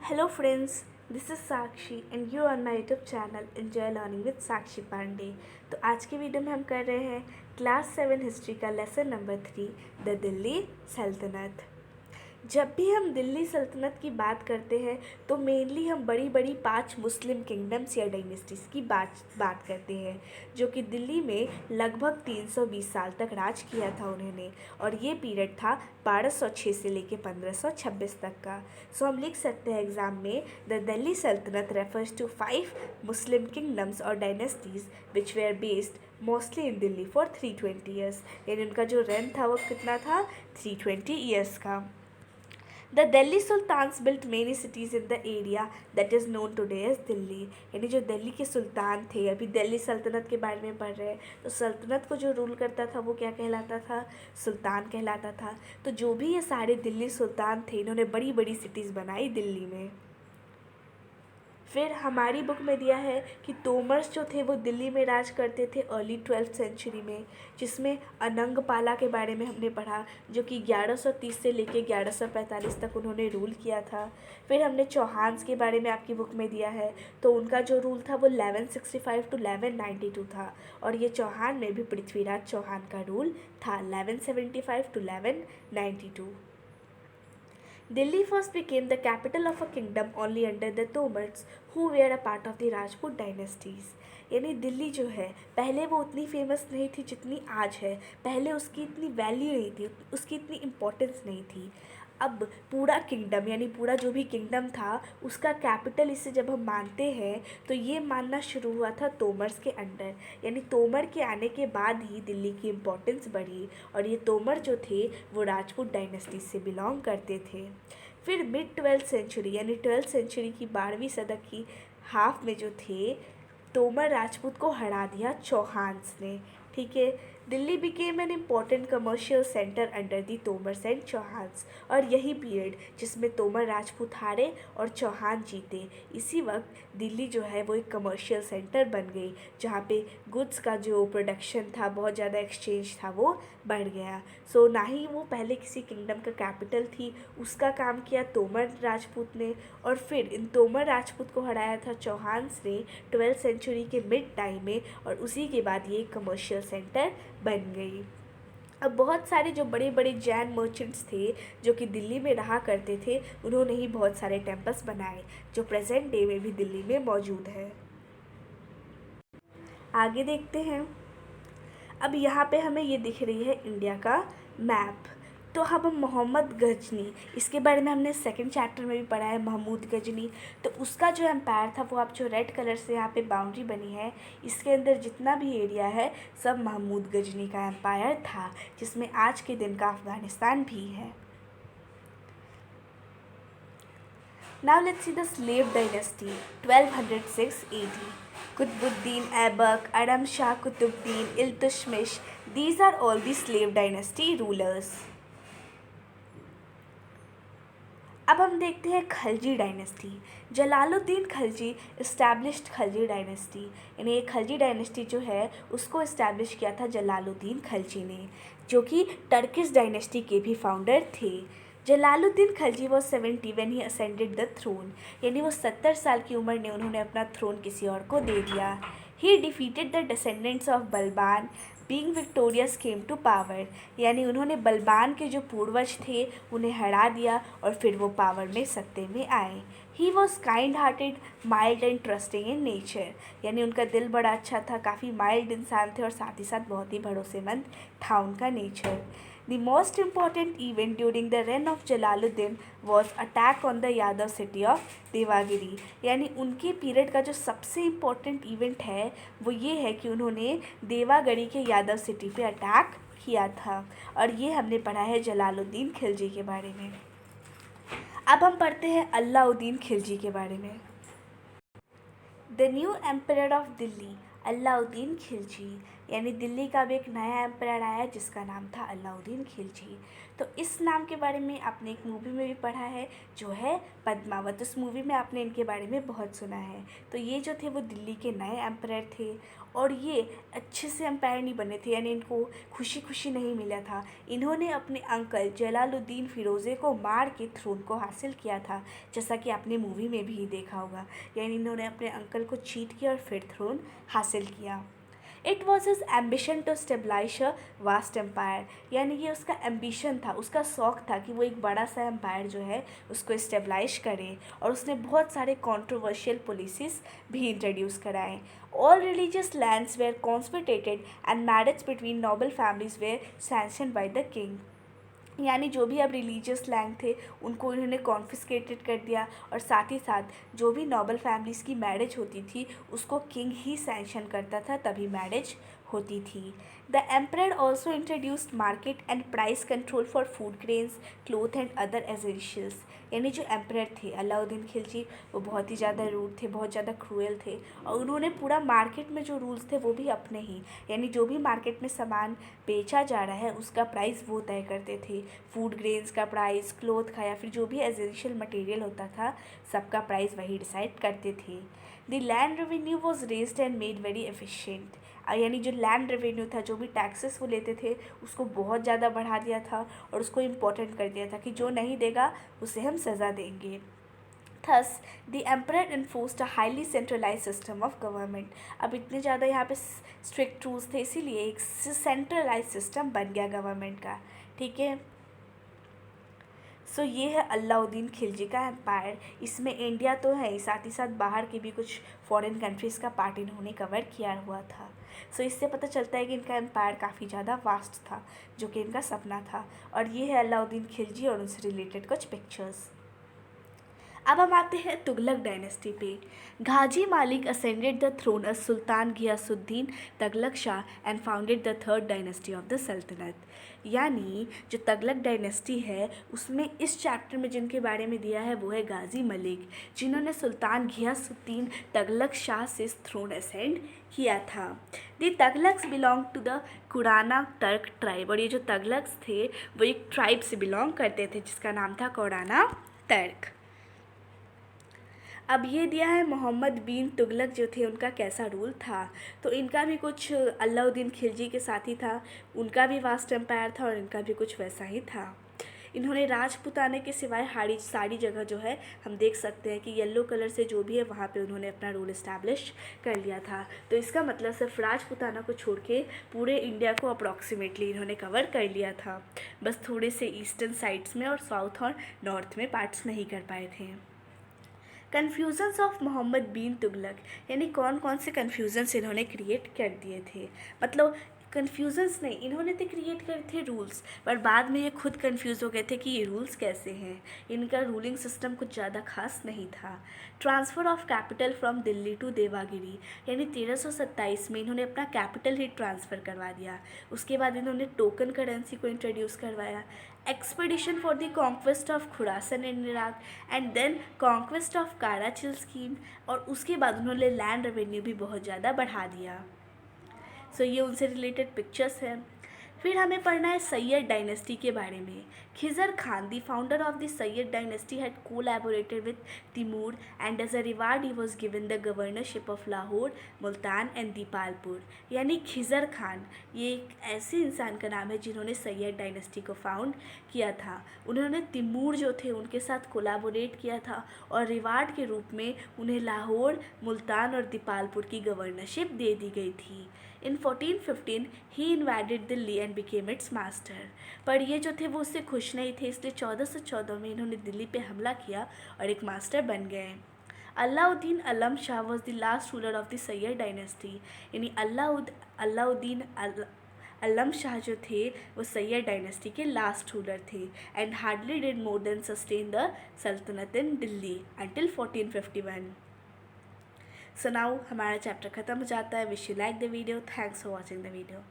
Hello friends, this is Sakshi and you are on my YouTube channel Enjoy Learning with Sakshi Pandey। तो आज की video में हम कर रहे हैं क्लास 7 हिस्ट्री का लेसन नंबर 3 द दिल्ली सल्तनत। जब भी हम दिल्ली सल्तनत की बात करते हैं तो मेनली हम बड़ी बड़ी 5 मुस्लिम किंगडम्स या डायनेस्टीज़ की बात करते हैं जो कि दिल्ली में लगभग 320 साल तक राज किया था उन्होंने। और ये पीरियड था 1206 से लेके 1526 तक का। सो हम लिख सकते हैं एग्ज़ाम में द दिल्ली सल्तनत रेफर्स टू 5 मुस्लिम किंगडम्स और dynasties which were based mostly in Delhi for 320 years. यानी उनका जो रेन था वो कितना था, 320 ईयर्स का। The Delhi Sultans built many cities in the area that is known today as Delhi. यानी जो दिल्ली के सुल्तान थे, अभी दिल्ली सल्तनत के बारे में पढ़ रहे हैं, तो सल्तनत को जो रूल करता था वो क्या कहलाता था, सुल्तान कहलाता था। तो जो भी ये सारे दिल्ली सुल्तान थे इन्होंने बड़ी बड़ी सिटीज़ बनाई दिल्ली में। फिर हमारी बुक में दिया है कि तोमर्स जो थे वो दिल्ली में राज करते थे अर्ली 12th सेंचुरी में, जिसमें अनंगपाला के बारे में हमने पढ़ा जो कि 1130 से लेके 1145 तक उन्होंने रूल किया था। फिर हमने चौहान्स के बारे में आपकी बुक में दिया है, तो उनका जो रूल था वो 1165 टू 1192 था। और ये चौहान में भी पृथ्वीराज चौहान का रूल था 1175 to 1192। Delhi first became the capital of a kingdom only under the Tomars, who were a part of the Rajput dynasties। यानी दिल्ली जो है पहले वो उतनी फेमस नहीं थी जितनी आज है। पहले उसकी इतनी वैल्यू नहीं थी, उसकी इतनी इम्पोर्टेंस नहीं थी। अब पूरा किंगडम यानी पूरा जो भी किंगडम था उसका कैपिटल इसे जब हम मानते हैं तो ये मानना शुरू हुआ था तोमर्स के अंडर। यानी तोमर के आने के बाद ही दिल्ली की इम्पोर्टेंस बढ़ी। और ये तोमर जो थे वो राजपूत डायनेस्टी से बिलोंग करते थे। फिर मिड 12th सेंचुरी यानी 12th सेंचुरी की 12वीं सदी की हाफ में जो थे तोमर राजपूत को हरा दिया चौहान्स ने। ठीक है, Delhi became an important commercial centre under the Tomars and Chauhans. और यही पीरियड जिसमें तोमर राजपूत हारे और चौहान जीते, इसी वक्त दिल्ली जो है वो एक कमर्शियल सेंटर बन गई जहाँ पे गुड्स का जो प्रोडक्शन था, बहुत ज़्यादा एक्सचेंज था, वो बढ़ गया। सो ना ही वो पहले किसी किंगडम का कैपिटल थी, उसका काम किया तोमर राजपूत ने। और फिर इन तोमर राजपूत को हराया था चौहान्स ने 12th सेंचुरी के मिड टाइम में, और उसी के बाद ये कमर्शियल सेंटर बन गई। अब बहुत सारे जो बड़े बड़े जैन मर्चेंट्स थे जो कि दिल्ली में रहा करते थे, उन्होंने ही बहुत सारे टेम्पल्स बनाए जो प्रेजेंट डे में भी दिल्ली में मौजूद है। आगे देखते हैं। अब यहाँ पे हमें ये दिख रही है इंडिया का मैप। तो अब हम मोहम्मद गजनी, इसके बारे में हमने सेकंड चैप्टर में भी पढ़ा है, महमूद गजनी। तो उसका जो एम्पायर था वो आप जो रेड कलर से यहाँ पे बाउंड्री बनी है इसके अंदर जितना भी एरिया है सब महमूद गजनी का एम्पायर था, जिसमें आज के दिन का अफ़गानिस्तान भी है। Now let's see the slave dynasty 1206 AD. Qutbuddin Aibak, Aram Shah Qutbuddin, Iltutmish, these are all the slave dynasty rulers. अब हम देखते हैं Khalji dynasty. Jalaluddin Khalji established Khalji dynasty. यानी ये खलजी डायनेस्टी जो है उसको इस्टेब्लिश किया था जलालुद्दीन खलजी ने, जो कि टर्किश डायनेस्टी के भी फाउंडर थे। Jalaluddin Khalji was 70 when he ascended the throne. यानी वो 70 साल की उम्र ने उन्होंने अपना थ्रोन किसी और को दे दिया। He defeated the descendants of Balban being victorious came to power. यानी उन्होंने बलबान के जो पूर्वज थे उन्हें हरा दिया और फिर वो पावर में सत्ते में आए। He was kind hearted, mild and trusting in nature. यानी उनका दिल बड़ा अच्छा था, काफ़ी माइल्ड इंसान थे और साथ ही साथ बहुत ही भरोसेमंद था उनका nature. The most important event during the reign of Jalaluddin was attack on the Yadav city of Devagiri. यानी उनके पीरियड का जो सबसे इम्पोर्टेंट इवेंट है वो ये है कि उन्होंने देवागढ़ी के यादव सिटी पे अटैक किया था। और ये हमने पढ़ा है जलालुद्दीन खिलजी के बारे में। अब हम पढ़ते हैं अलाउद्दीन खिलजी के बारे में। The new emperor of Delhi Alauddin Khilji यानी दिल्ली का भी एक नया एम्पायर आया जिसका नाम था अलाउद्दीन खिलजी। तो इस नाम के बारे में आपने एक मूवी में भी पढ़ा है जो है पद्मावत। उस मूवी में आपने इनके बारे में बहुत सुना है। तो ये जो थे वो दिल्ली के नए एम्पायर थे और ये अच्छे से एम्पायर नहीं बने थे, यानी इनको खुशी खुशी नहीं मिला था। इन्होंने अपने अंकल जलालुद्दीन फ़िरोज़े को मार के थ्रोन को हासिल किया था, जैसा कि आपने मूवी में भी देखा होगा। यानी इन्होंने अपने अंकल को चीट किया और फिर थ्रोन हासिल किया। It was his ambition to establish a vast empire, यानी ये उसका एम्बिशन था, उसका शौक़ था कि वो एक बड़ा सा एम्पायर जो है उसको स्टेबलाइश करे। और उसने बहुत सारे कॉन्ट्रोवर्शियल पॉलिसीज़ भी इंट्रोड्यूस कराए। All religious lands were confiscated and marriage between noble families were sanctioned by the king, यानी जो भी अब रिलीजियस लैंड थे उनको इन्होंने कॉन्फिस्केटेड कर दिया और साथ ही साथ जो भी नोबल फैमिलीज़ की मैरिज होती थी उसको किंग ही सैंक्शन करता था, तभी मैरिज होती थी। The emperor also introduced market and price control for food grains, cloth and other essentials, यानी जो एम्परर थे अलाउद्दीन खिलजी वो बहुत ही ज़्यादा रूड थे, बहुत ज़्यादा क्रूएल थे और उन्होंने पूरा मार्केट में जो रूल्स थे वो भी अपने ही, यानी जो भी मार्केट में सामान बेचा जा रहा है उसका प्राइस वो तय करते थे। फूड ग्रेन्स का प्राइस, क्लोथ का या फिर जो भी एसेंशियल मटेरियल होता था सबका प्राइस वही डिसाइड करते थे। The land revenue was raised and made very efficient, यानी जो लैंड रेवेन्यू था, जो भी टैक्सेस वो लेते थे उसको बहुत ज़्यादा बढ़ा दिया था और उसको इम्पोर्टेंट कर दिया था कि जो नहीं देगा उसे हम सज़ा देंगे। Thus, the emperor enforced a highly centralized system of government. अब इतने ज़्यादा यहाँ पे स्ट्रिक्ट रूल्स थे इसीलिए एक सेंट्रलाइज सिस्टम बन गया गवर्नमेंट का। ठीक है, सो ये है अलाउद्दीन खिलजी का एम्पायर। इसमें इंडिया तो है ही, साथ ही साथ बाहर के भी कुछ फॉरेन कंट्रीज़ का पार्ट इन्होंने कवर किया हुआ था। सो इससे पता चलता है कि इनका एम्पायर काफ़ी ज़्यादा वास्ट था, जो कि इनका सपना था। और ये है अलाउद्दीन खिलजी और उनसे रिलेटेड कुछ पिक्चर्स। अब हम आते हैं तुगलक डायनेस्टी पे। Ghazi Malik ascended the throne as sultan Ghiyasuddin Tughlaq Shah and founded the third dynasty of the sultanate, यानी जो तगलक डायनेस्टी है उसमें इस चैप्टर में जिनके बारे में दिया है वो है गाजी मलिक, जिन्होंने सुल्तान घियासुद्दीन तगलक शाह से थ्रोन असेंड किया था। The Tughlaqs belong to the Qarauna Turk tribe, और ये जो तगलक्स थे वो एक ट्राइब से बिलोंग करते थे जिसका नाम था कुराना टर्क। अब ये दिया है मोहम्मद बिन तुगलक जो थे उनका कैसा रूल था। तो इनका भी कुछ अलाउद्दीन खिलजी के साथ ही था, उनका भी वास्ट एम्पायर था और इनका भी कुछ वैसा ही था। इन्होंने राजपूताने के सिवाय सारी जगह जो है हम देख सकते हैं कि येलो कलर से जो भी है वहाँ पे उन्होंने अपना रूल इस्टेब्लिश कर लिया था। तो इसका मतलब सिर्फ राजपूताना को छोड़ के पूरे इंडिया को अप्रॉक्सीमेटली इन्होंने कवर कर लिया था, बस थोड़े से ईस्टर्न साइड्स में और साउथ और नॉर्थ में पार्ट्स नहीं कर पाए थे। कन्फ्यूज़न्स ऑफ मोहम्मद बिन तुगलक, यानी कौन कौन से कन्फ्यूज़न्स इन्होंने क्रिएट कर दिए थे। मतलब कन्फ्यूज़न्स नहीं, इन्होंने तो क्रिएट करे थे रूल्स, पर बाद में ये खुद कन्फ्यूज़ हो गए थे कि ये रूल्स कैसे हैं। इनका रूलिंग सिस्टम कुछ ज़्यादा खास नहीं था। Transfer of capital from Delhi to Devagiri, यानी 1327 में इन्होंने अपना कैपिटल ही ट्रांसफ़र करवा दिया। उसके बाद इन्होंने टोकन करेंसी को इंट्रोड्यूस करवाया। Expedition for the conquest of Khurasan in Iraq and then conquest of Qarachil scheme, और उसके बाद उन्होंने लैंड रेवेन्यू भी बहुत ज़्यादा बढ़ा दिया। सो ये उनसे रिलेटेड पिक्चर्स हैं। फिर हमें पढ़ना है सैयद डायनेस्टी के बारे में। Khizr Khan the founder of the Sayyid dynasty had collaborated with Timur and as a reward he was given the governorship of Lahore, Multan and Dipalpur, यानी खिज़र खान ये एक ऐसे इंसान का नाम है जिन्होंने सैयद डायनेस्टी को फाउंड किया था। उन्होंने तिमूर जो थे उनके साथ कोलैबोरेट किया था और रिवार्ड के रूप में उन्हें लाहौर, मुल्तान और दीपालपुर की गवर्नरशिप दे दी गई थी। In 1415 he invaded Delhi and became its master, पर ये जो थे वो उससे खुश नहीं थे, इसलिए 1414 में इन्होंने दिल्ली पे हमला किया और एक मास्टर बन गए। अलाउद्दीन अलम Shah was the last ruler of the Sayyid dynasty, यानी अलाउद्दीन अलम शाह जो थे वो सैयद डायनेस्टी के लास्ट रूलर थे and hardly did more than sustain the सल्तनत इन दिल्ली अंटिल 1451। सो नाउ हमारा चैप्टर ख़त्म हो जाता है। Wish you like the video. Thanks for watching the video.